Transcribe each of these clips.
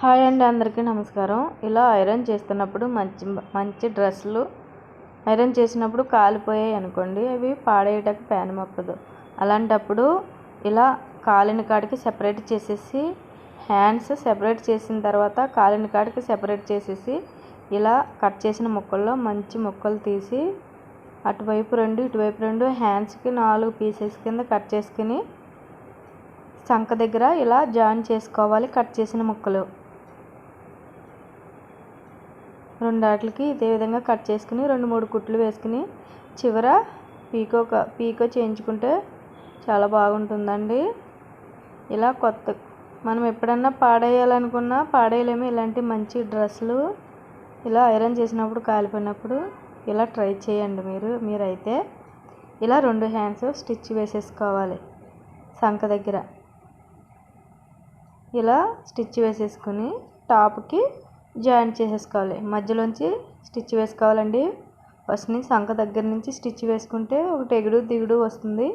Hi అండి, అందరికీ నమస్కారం. ఇలా ఐరన్ చేస్తున్నప్పుడు మంచి డ్రెస్సులు ఐరన్ చేసినప్పుడు కాలిపోయాయి అనుకోండి, అవి పాడేయడానికి ప్యాన్ మొక్కదు. అలాంటప్పుడు ఇలా కాలిన కాడికి సెపరేట్ చేసేసి, హ్యాండ్స్ సెపరేట్ చేసిన తర్వాత కాలిన కాడికి సెపరేట్ చేసేసి, ఇలా కట్ చేసిన ముక్కల్లో మంచి ముక్కలు తీసి అటువైపు 2 ఇటువైపు 2 హ్యాండ్స్కి 4 పీసెస్ కింద కట్ చేసుకుని సంక దగ్గర ఇలా జాయిన్ చేసుకోవాలి. కట్ చేసిన ముక్కలు రెండాట్లకి ఇదే విధంగా కట్ చేసుకుని 2-3 కుట్లు వేసుకుని చివర పీకో చేయించుకుంటే చాలా బాగుంటుందండి. ఇలా మనం ఎప్పుడన్నా పాడేయాలనుకున్నా పాడేయలేము. ఇలాంటి మంచి డ్రెస్సులు ఇలా ఐరన్ చేసినప్పుడు కాలిపోయినప్పుడు ఇలా ట్రై చేయండి. మీరైతే ఇలా 2 హ్యాండ్స్ స్టిచ్ వేసేసుకోవాలి. సంక దగ్గర ఇలా స్టిచ్ వేసేసుకుని టాప్కి జాయిన్ చేసేసుకోవాలి. మధ్యలోంచి స్టిచ్ వేసుకోవాలండి. ఫస్ట్ నుంచి సంక దగ్గర నుంచి స్టిచ్ వేసుకుంటే ఒకటి ఎగుడు దిగుడు వస్తుంది.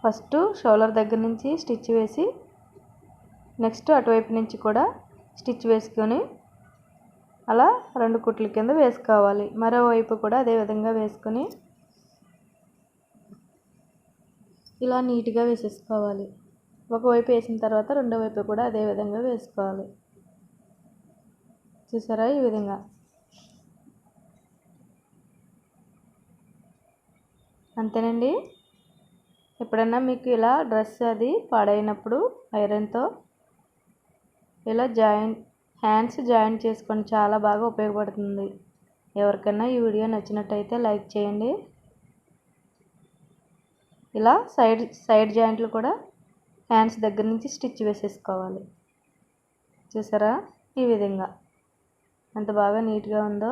ఫస్ట్ షోల్డర్ దగ్గర నుంచి స్టిచ్ వేసి నెక్స్ట్ అటువైపు నుంచి కూడా స్టిచ్ వేసుకొని అలా 2 కుట్ల కింద వేసుకోవాలి. మరోవైపు కూడా అదే విధంగా వేసుకొని ఇలా నీట్గా వేసేసుకోవాలి. ఒకవైపు వేసిన తర్వాత రెండో వైపు కూడా అదే విధంగా వేసుకోవాలి. చూసారా? ఈ విధంగా అంతేనండి. ఎప్పుడన్నా మీకు ఇలా డ్రెస్ అది పాడైనప్పుడు ఐరన్తో ఇలా హ్యాండ్స్ జాయిన్ చేసుకోండి, చాలా బాగా ఉపయోగపడుతుంది. ఎవరికైనా ఈ వీడియో నచ్చినట్టయితే లైక్ చేయండి. ఇలా సైడ్ జాయింట్లు కూడా హ్యాండ్స్ దగ్గర నుంచి స్టిచ్ వేసేసుకోవాలి. చూసారా? ఈ విధంగా ఎంత బాగా నీట్గా ఉందో.